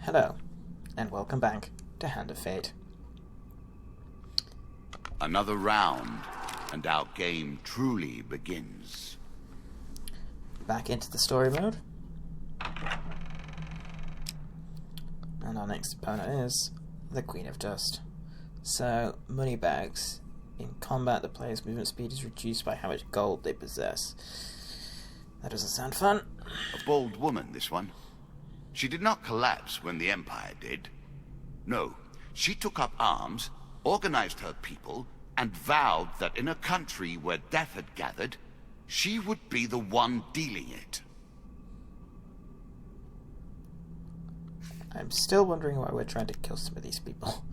Hello, and welcome back to Hand of Fate. Another round, and our game truly begins. Back into the story mode. And our next opponent is the Queen of Dust. So, moneybags. In combat, the player's movement speed is reduced by how much gold they possess. That doesn't sound fun. A bold woman, this one. She did not collapse when the Empire did. No, she took up arms, organized her people, and vowed that in a country where death had gathered, she would be the one dealing it. I'm still wondering why we're trying to kill some of these people.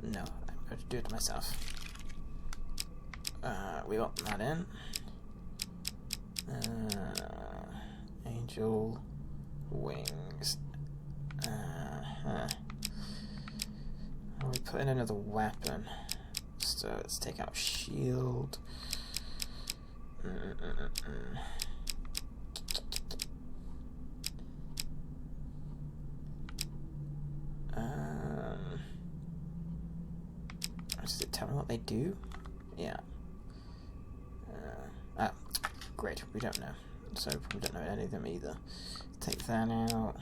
No, I'm going to do it myself. We want that in. Angel wings. We put in another weapon. So let's take out shield. Does it tell me what they do? Yeah. Great, we don't know. So we don't know any of them either. Take that out.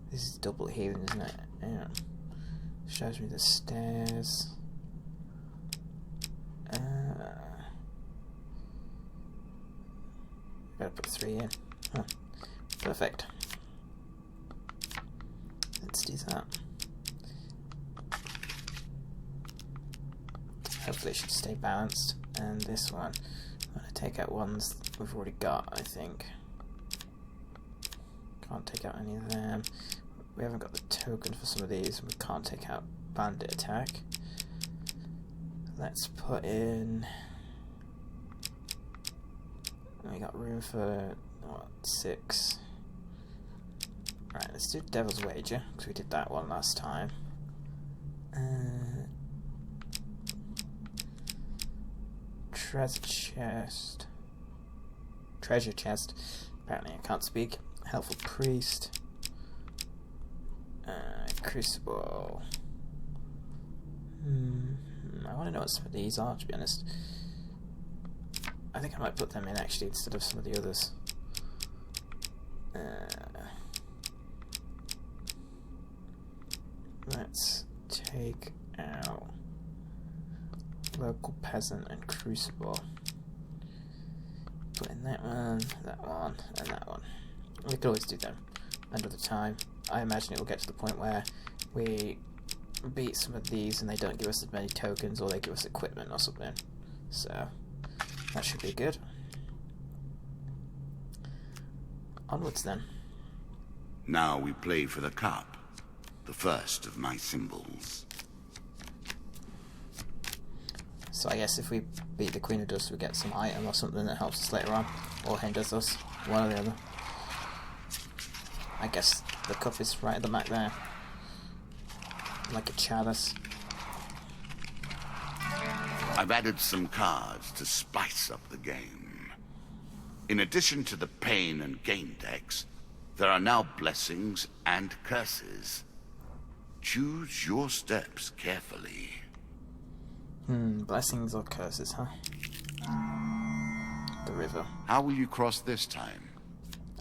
This is double healing, isn't it? Yeah. Shows me the stairs. Gotta put 3 in. Huh. Perfect. Let's do that. Hopefully it should stay balanced. And this one, I'm gonna take out ones we've already got, I think. Can't take out any of them. We haven't got the token for some of these, and we can't take out bandit attack. Let's put in... We got room for, what, 6. Right, let's do Devil's Wager, because we did that one last time. Treasure chest. Apparently I can't speak. Helpful priest. Crucible. I want to know what some of these are, to be honest. I think I might put them in actually instead of some of the others. Let's take out local peasant and crucible. Put in that one, and that one. We could always do them another time. I imagine it will get to the point where we beat some of these and they don't give us as many tokens, or they give us equipment or something. So that should be good. Onwards then. Now we play for the cup, the first of my symbols. So I guess if we beat the Queen of Dust, we get some item or something that helps us later on, or hinders us, one or the other. I guess the cup is right at the back there, like a chalice. I've added some cards to spice up the game. In addition to the pain and gain decks, there are now blessings and curses. Choose your steps carefully. Blessings or curses, huh? The river. How will you cross this time?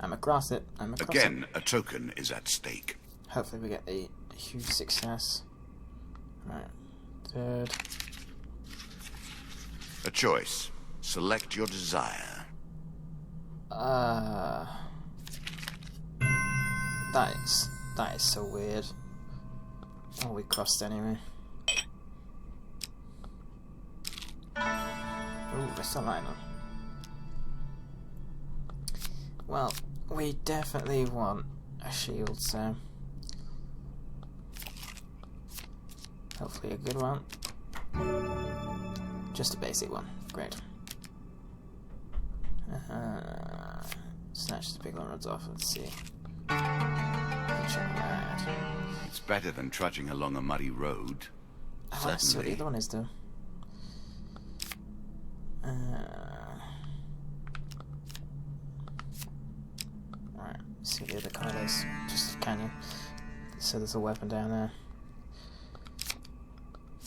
I'm across it. Again, a token is at stake. Hopefully we get a huge success. Right. Third. A choice. Select your desire. That is so weird. Oh, we crossed anyway. Ooh, that's a liner. Well, we definitely want a shield, so hopefully a good one. Just a basic one. Great. Snatch the big one runs off. Let's see. It's better than trudging along a muddy road. I want to see what the other one is, though. Alright, see what the other card is. Just a canyon. So there's a weapon down there.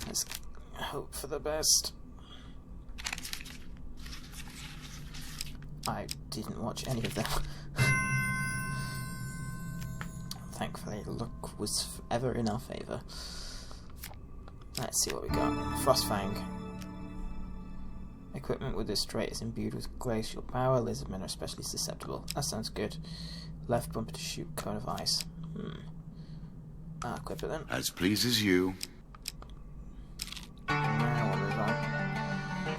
Let's hope for the best. I didn't watch any of them. Thankfully, luck was ever in our favour. Let's see what we got. Frostfang. Equipment with this trait is imbued with glacial power. Lizardmen are especially susceptible. That sounds good. Left bumper to shoot cone of ice. I'll equip it then. As pleases you. Now we'll move on.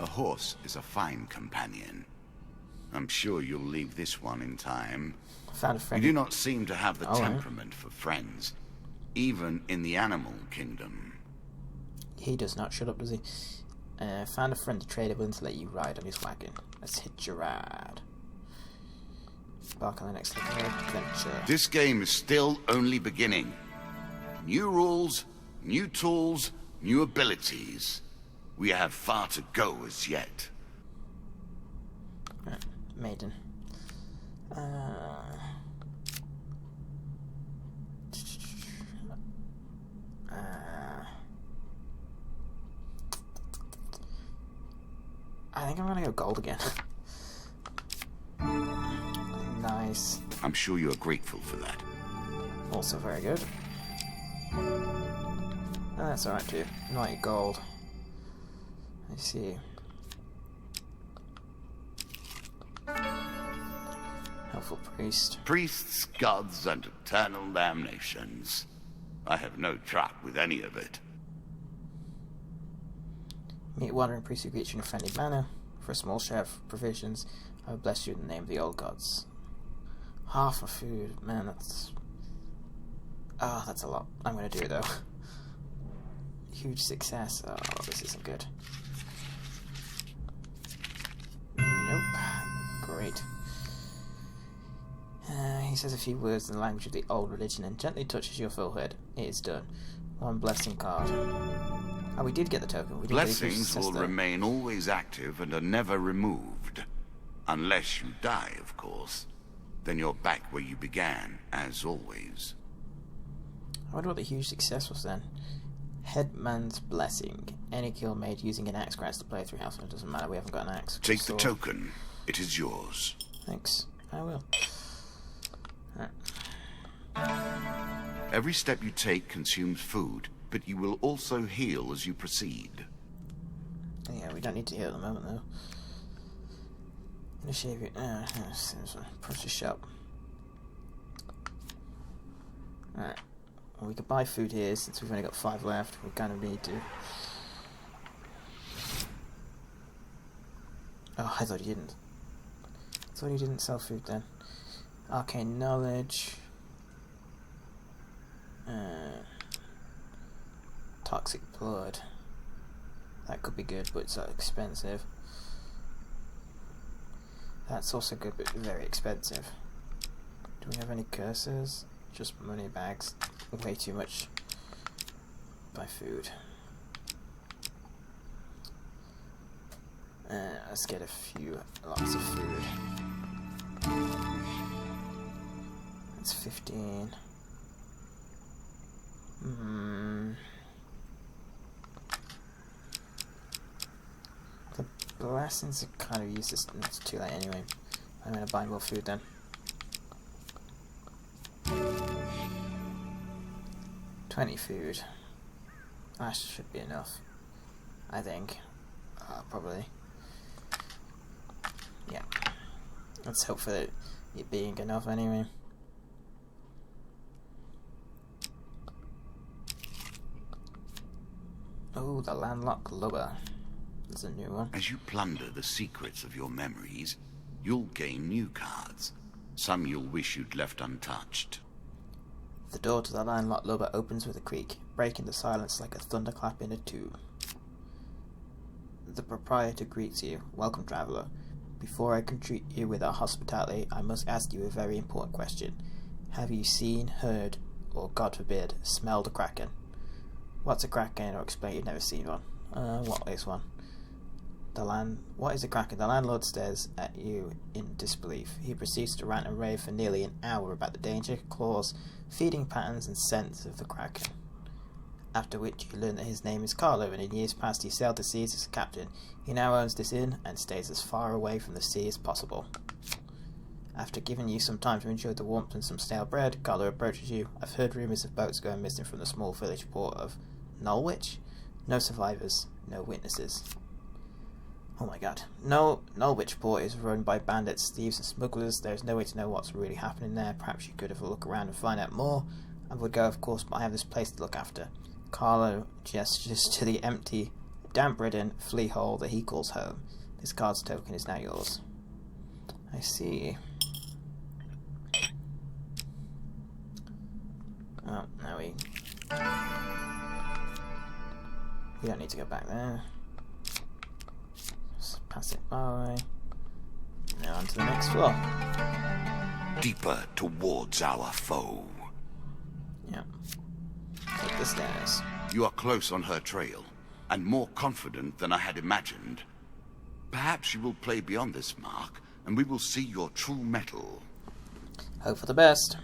A horse is a fine companion. I'm sure you'll leave this one in time. Found a friend. You do not seem to have the All right. temperament for friends, even in the animal kingdom. He does not. Shut up, does he? Found a friend to trade willing to let you ride on his wagon. Let's hit your ride. Embark on the next adventure. This game is still only beginning. New rules, new tools, new abilities. We have far to go as yet. Right, maiden. I think I'm gonna go gold again. Nice. I'm sure you are grateful for that. Also very good. That's alright too. Not gold. I see. Helpful priest. Priests, gods, and eternal damnations. I have no truck with any of it. Meet wandering priest who greets you in a friendly manner. For a small share of provisions, I will bless you in the name of the old gods. Half of food, man, that's... Oh, that's a lot. I'm gonna do it though. Huge success. Oh, this isn't good. Nope. Great. He says a few words in the language of the old religion and gently touches your forehead. It is done. One blessing card. Oh, we did get the token. We did Blessings will remain always active and are never removed. Unless you die, of course. Then you're back where you began, as always. I wonder what the huge success was then. Headman's Blessing. Any kill made using an axe grants the player 3 health. It doesn't matter, we haven't got an axe. Take the token. It is yours. Thanks. I will. Every step you take consumes food, but you will also heal as you proceed. Yeah, we don't need to heal at the moment though. Initiate your... approach the shop. Alright. Well, we could buy food here since we've only got 5 left. We kind of need to. Oh, I thought he didn't. I thought he didn't sell food then. Arcane knowledge. Toxic blood. That could be good, but it's expensive. That's also good, but very expensive. Do we have any curses? Just money bags. Way too much. Buy food. Let's get lots of food. That's 15. The blessings are kind of useless, and it's too late anyway. I'm gonna buy more food then. 20 food. That should be enough. I think. Probably. Yeah. Let's hope for it being enough anyway. Oh, the landlocked lubber. That's a new one. As you plunder the secrets of your memories, you'll gain new cards. Some you'll wish you'd left untouched. The door to the landlocked lubber opens with a creak, breaking the silence like a thunderclap in a tube. The proprietor greets you. Welcome, traveller. Before I can treat you with our hospitality, I must ask you a very important question. Have you seen, heard, or, God forbid, smelled a kraken? What's a kraken? Or explain you've never seen one. What is one? What is a Kraken? The landlord stares at you in disbelief. He proceeds to rant and rave for nearly an hour about the danger, claws, feeding patterns, and scents of the Kraken. After which you learn that his name is Carlo, and in years past he sailed the seas as a captain. He now owns this inn and stays as far away from the sea as possible. After giving you some time to enjoy the warmth and some stale bread, Carlo approaches you. I've heard rumours of boats going missing from the small village port of Norwich. No survivors, no witnesses. Oh my god. Norwich port is run by bandits, thieves and smugglers. There's no way to know what's really happening there. Perhaps you could have a look around and find out more. I would go, of course, but I have this place to look after. Carlo gestures to the empty, damp-ridden flea hole that he calls home. This card's token is now yours. I see. Oh, now we don't need to go back there. Just pass it by. Now on to the next floor. Deeper towards our foe. Yeah. Take the stairs. You are close on her trail, and more confident than I had imagined. Perhaps you will play beyond this mark, and we will see your true mettle. Hope for the best.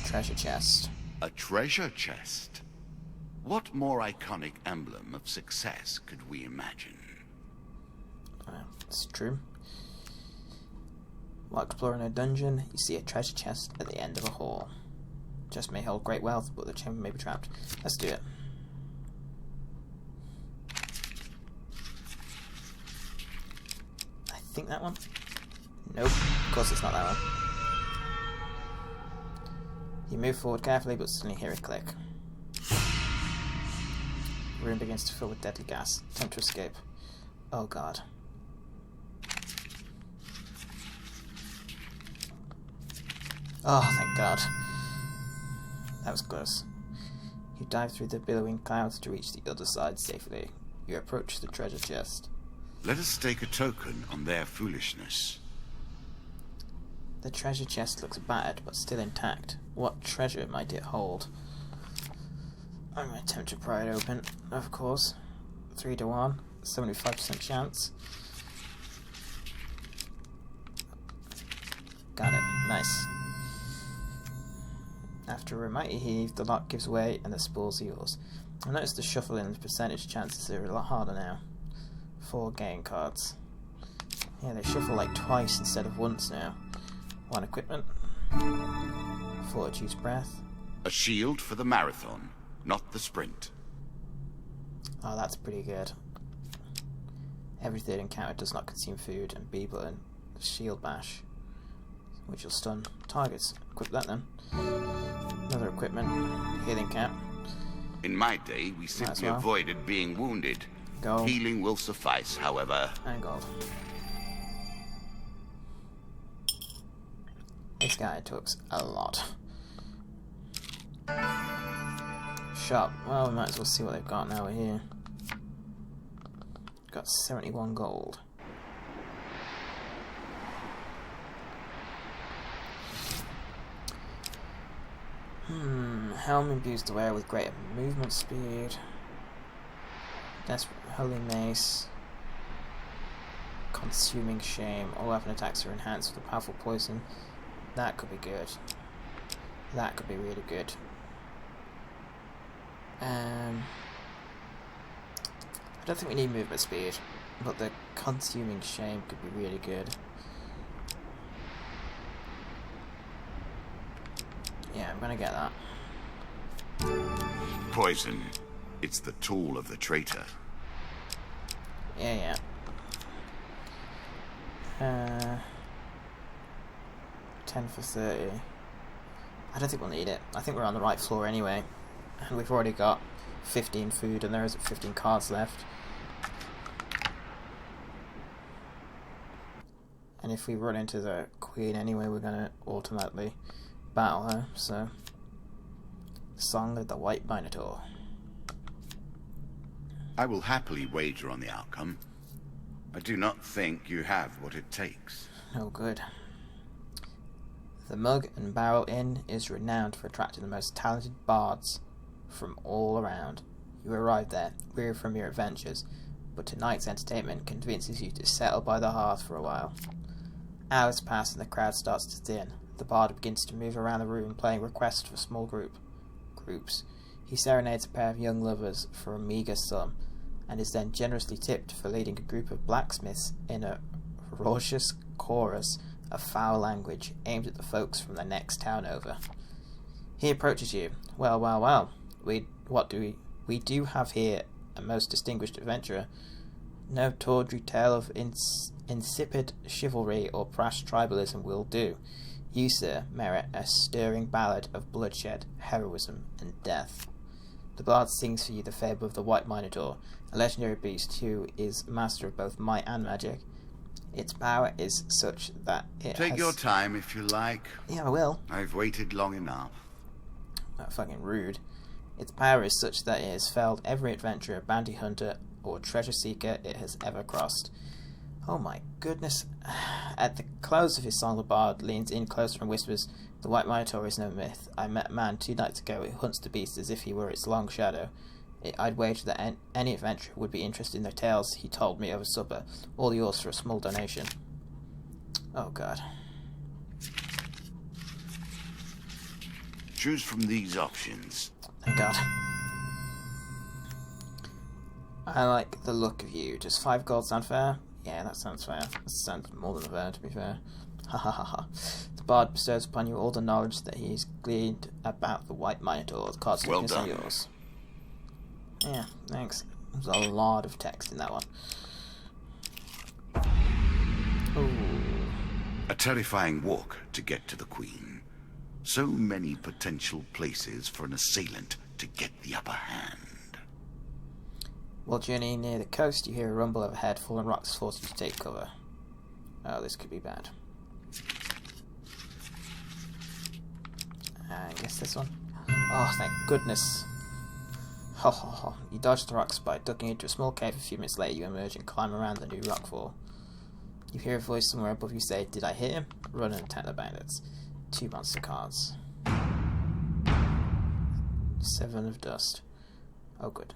Treasure chest. A treasure chest? What more iconic emblem of success could we imagine? It's true. While exploring a dungeon, you see a treasure chest at the end of a hall. Chest may hold great wealth, but the chamber may be trapped. Let's do it. I think that one? Nope, of course it's not that one. You move forward carefully, but suddenly hear a click. The room begins to fill with deadly gas. Attempt to escape. Oh god. Oh, thank god. That was close. You dive through the billowing clouds to reach the other side safely. You approach the treasure chest. Let us stake a token on their foolishness. The treasure chest looks battered, but still intact. What treasure might it hold? I'm going to attempt to pry it open, of course. 3 to 1, 75% chance. Got it. Nice. After a mighty heave, the lock gives way and the spool's yours. I noticed the shuffling and percentage chances are a lot harder now. 4 game cards. Yeah, they shuffle like twice instead of once now. 1 equipment. Fortitude's breath. A shield for the marathon, not the sprint. Oh, that's pretty good. Every third encounter does not consume food, and B button. Shield bash, which will stun targets. Equip that then. Another equipment. Healing cap. In my day, we simply avoided being wounded. Gold. Healing will suffice, however. And gold. This guy took a lot. Shop. Well, we might as well see what they've got now we're here. Got 71 gold. Helm imbues the wearer with greater movement speed. Desperate Holy Mace. Consuming Shame. All weapon attacks are enhanced with a powerful poison. That could be good. That could be really good. I don't think we need movement speed, but the Consuming Shame could be really good. Yeah, I'm gonna get that. Poison. It's the tool of the traitor. Yeah. 10 for 30. I don't think we'll need it. I think we're on the right floor anyway. And we've already got 15 food and there is 15 cards left. And if we run into the queen anyway, we're going to automatically battle her. So, Song of the White Minotaur. I will happily wager on the outcome. I do not think you have what it takes. Oh, good. The Mug and Barrel Inn is renowned for attracting the most talented bards from all around. You arrive there, weary from your adventures, but tonight's entertainment convinces you to settle by the hearth for a while. Hours pass and the crowd starts to thin. The bard begins to move around the room, playing requests for small groups. He serenades a pair of young lovers for a meagre sum, and is then generously tipped for leading a group of blacksmiths in a raucous chorus of foul language aimed at the folks from the next town over. He approaches you. Well. We do have here a most distinguished adventurer. No tawdry tale of insipid chivalry or brash tribalism will do. You, sir, merit a stirring ballad of bloodshed, heroism, and death. The bard sings for you the fable of the White Minotaur, a legendary beast who is master of both might and magic. Its power is such that it Take your time if you like. Yeah, I will. I've waited long enough. Fucking rude. Its power is such that it has felled every adventurer, bounty hunter, or treasure seeker it has ever crossed. Oh my goodness. At the close of his song, the bard leans in closer and whispers, "The White Minotaur is no myth. I met a man 2 nights ago who hunts the beast as if he were its long shadow. I'd wager that any adventurer would be interested in the tales he told me over supper. All yours for a small donation." Oh god. Choose from these options. Thank god. I like the look of you. Does 5 gold sound fair? Yeah, that sounds fair. That sounds more than fair, to be fair. Ha ha ha ha. The bard bestows upon you all the knowledge that he's gleaned about the White Minotaur. The card's Well are done. yours. Yeah, thanks. There's a lot of text in that one. Ooh. A terrifying walk to get to the Queen. So many potential places for an assailant to get the upper hand. While journeying near the coast, you hear a rumble overhead. Fallen rocks force you to take cover. Oh, this could be bad. I guess this one. Oh, thank goodness. Ho ho ho. You dodge the rocks by ducking into a small cave. A few minutes later, you emerge and climb around the new rockfall. You hear a voice somewhere above you say, "Did I hear him?" Run and attack the bandits. 2 monster cards. 7 of dust. Oh, good.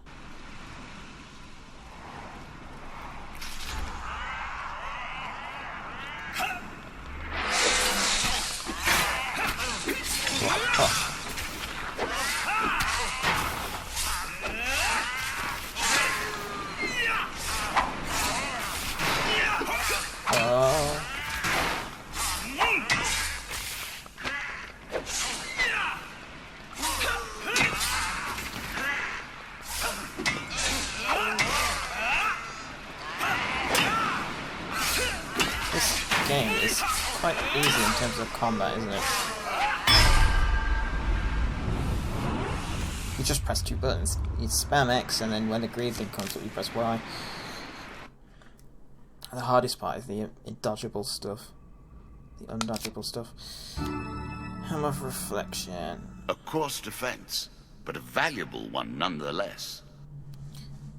This game is quite easy in terms of combat, isn't it? You just press 2 buttons. You spam X, and then when the green thing comes up, you press Y. The hardest part is the indodgeable stuff. The undodgeable stuff. Hammer of Reflection. A coarse defense, but a valuable one nonetheless.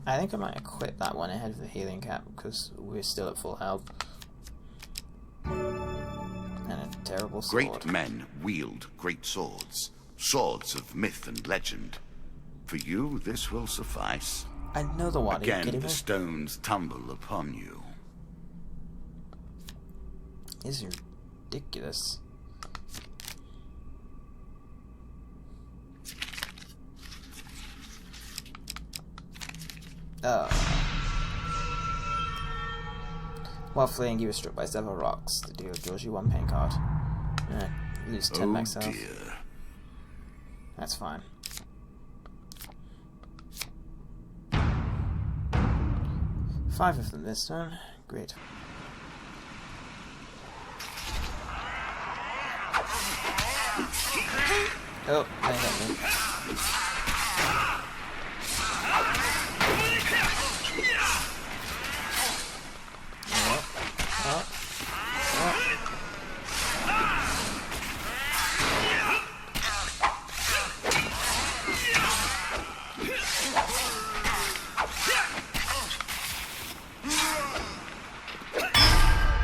I think I might equip that one ahead of the healing cap, because we're still at full health. And a terrible sword. Great men wield great swords. Swords of myth and legend. For you, this will suffice. Another one. Are you Again, kidding the me? stones tumble upon you. This is ridiculous. While fleeing, you were struck by several rocks. The deal draws you 1 pain card. Lose 10 max health. Dear. That's fine. Five of them this turn. Great. Oh, they hit me.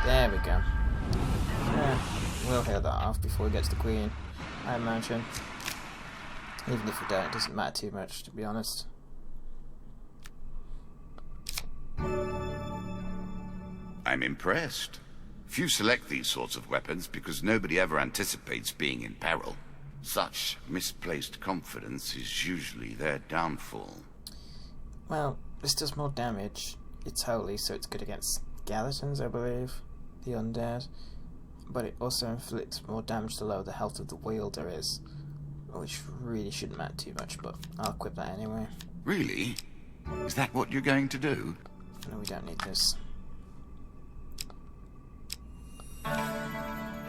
There we go. Yeah, we'll heal that off before we get to the Queen, I imagine. Even if we don't, it doesn't matter too much, to be honest. I'm impressed. Few select these sorts of weapons because nobody ever anticipates being in peril. Such misplaced confidence is usually their downfall. Well, this does more damage. It's holy, so it's good against skeletons, I believe. The undead. But it also inflicts more damage the lower the health of the wielder is. Which really shouldn't matter too much, but I'll equip that anyway. Really? Is that what you're going to do? No, we don't need this.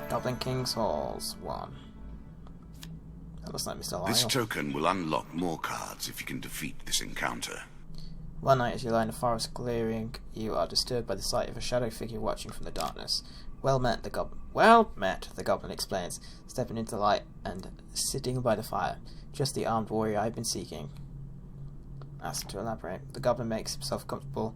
Goblin King's Halls 1. That looks like Mr. Lyle. This token will unlock more cards if you can defeat this encounter. One night as you lie in a forest clearing, you are disturbed by the sight of a shadow figure watching from the darkness. Well met, the goblin explains, stepping into the light and sitting by the fire. Just the armed warrior I've been seeking. Ask him to elaborate. The goblin makes himself comfortable.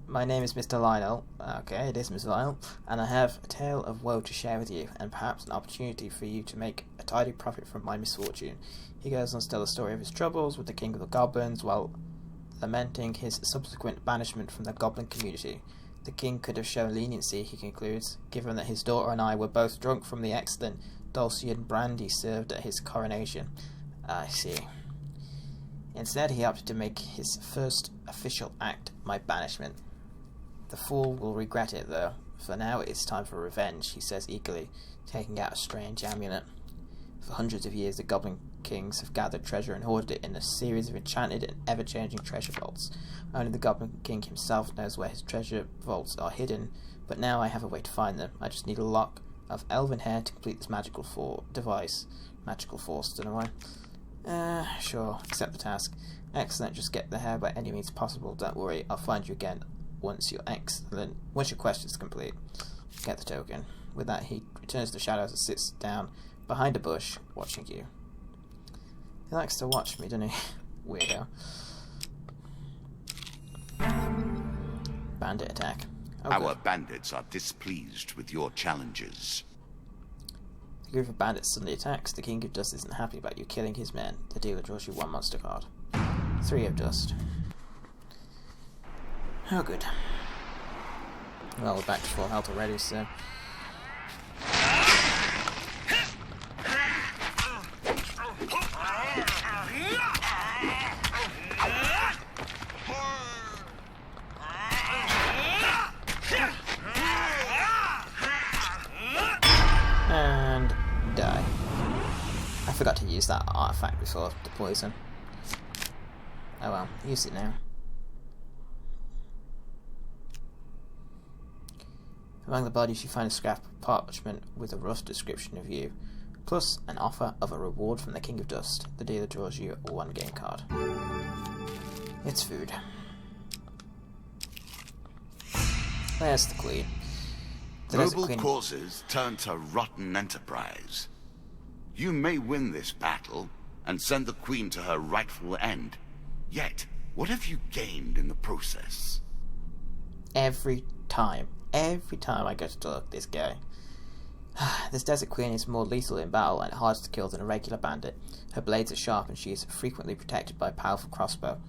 My name is Mr. Lionel. Okay, it is Mr. Lionel. And I have a tale of woe to share with you, and perhaps an opportunity for you to make a tidy profit from my misfortune. He goes on to tell the story of his troubles with the king of the goblins, while lamenting his subsequent banishment from the goblin community. The king could have shown leniency, he concludes, given that his daughter and I were both drunk from the excellent Dulcian brandy served at his coronation. I see. Instead, he opted to make his first official act my banishment. The fool will regret it, though. For now it is time for revenge, he says eagerly, taking out a strange amulet. For hundreds of years the goblin kings have gathered treasure and hoarded it in a series of enchanted and ever-changing treasure vaults. Only the goblin king himself knows where his treasure vaults are hidden, but now I have a way to find them. I just need a lock of elven hair to complete this magical device. Magical force, don't know why. Sure, accept the task. Excellent, just get the hair by any means possible. Don't worry, I'll find you again once your quest is complete. Get the token. With that, he returns to the shadows and sits down behind a bush, watching you. He likes to watch me, doesn't he? Weirdo. Bandit attack. Our bandits are displeased with your challenges. The group of bandits suddenly attacks. The King of Dust isn't happy about you killing his men. The dealer draws you one monster card. 3 of Dust. Oh, good. Well, we're back to full health already, so... And die. I forgot to use that artifact before the poison. Oh well, use it now. Among the bodies you find a scrap of parchment with a rough description of you, plus an offer of a reward from the King of Dust. The dealer draws you a 1 game card. It's food. There's the Queen. Noble causes turn to rotten enterprise. You may win this battle and send the Queen to her rightful end. Yet, what have you gained in the process? Every time I go to talk this guy. This Desert Queen is more lethal in battle and harder to kill than a regular bandit. Her blades are sharp and she is frequently protected by a powerful crossbow.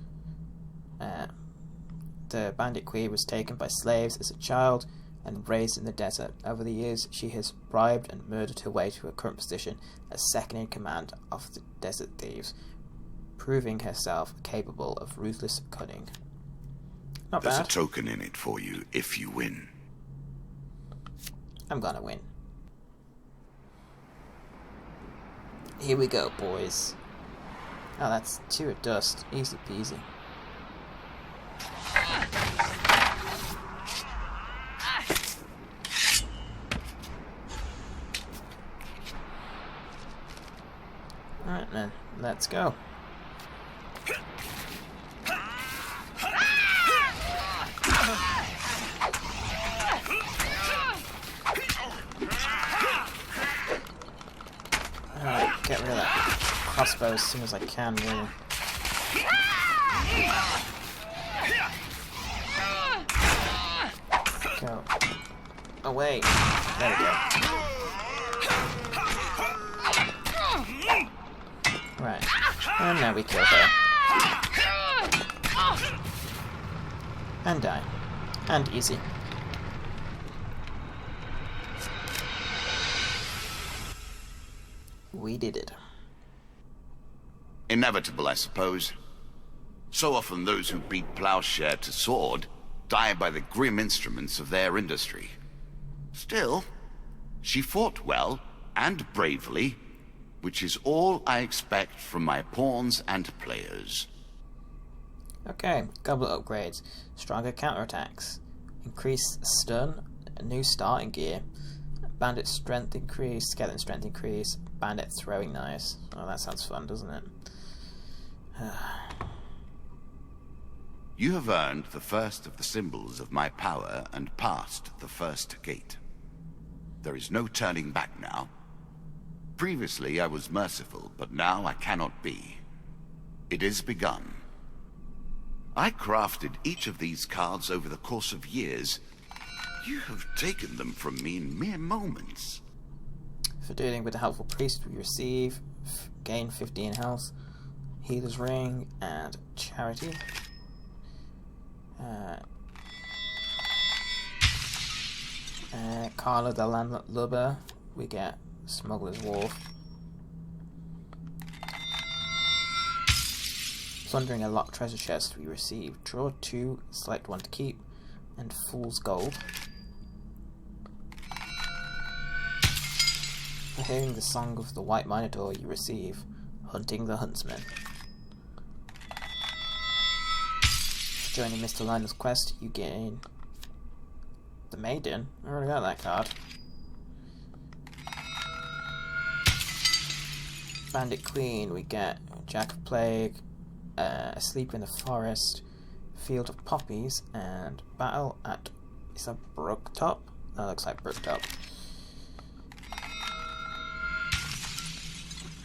The bandit queen was taken by slaves as a child and raised in the desert. Over the years, she has bribed and murdered her way to her current position as second in command of the desert thieves, proving herself capable of ruthless cunning. Not bad. There's a token in it for you if you win. I'm gonna win. Here we go, boys. Oh, that's 2 of Dust. Easy peasy. Alright then, let's go. Get rid of that crossbow as soon as I can, really. Go. Away. There we go. Right. And now we kill her. And die. And easy. we did it. Inevitable, I suppose. So often those who beat plowshare to sword die by the grim instruments of their industry. Still, she fought well and bravely, which is all I expect from my pawns and players. Okay, couple of upgrades. Stronger counterattacks. Increased stun, a new starting gear. Bandit strength increase, skeleton strength increase, bandit throwing knives. Oh, that sounds fun, doesn't it? You have earned the first of the symbols of my power and passed the first gate. There is no turning back now. Previously I was merciful, but now I cannot be. It is begun. I crafted each of these cards over the course of years. You have taken them from me in mere moments. For dealing with the helpful priest, we receive gain 15 health, healer's ring, and charity. Carla the Landlubber, we get Smuggler's Wharf. Plundering a locked treasure chest, we receive draw 2, select 1 to keep, and Fool's Gold. For hearing the song of the White Minotaur, you receive Hunting the Huntsman. For joining Mr. Lionel's quest, you gain the Maiden. I already got that card. Bandit Queen, we get Jack of Plague, Asleep in the Forest, Field of Poppies, and Battle at... is that Brooktop? That looks like Brooktop.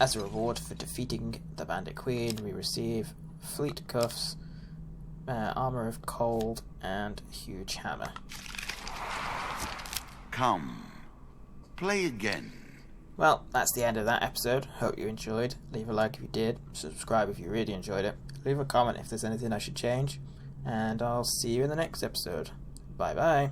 As a reward for defeating the Bandit Queen, we receive Fleet Cuffs, Armor of Cold, and Huge Hammer. Come, play again. Well, that's the end of that episode. Hope you enjoyed. Leave a like if you did. Subscribe if you really enjoyed it. Leave a comment if there's anything I should change. And I'll see you in the next episode. Bye bye.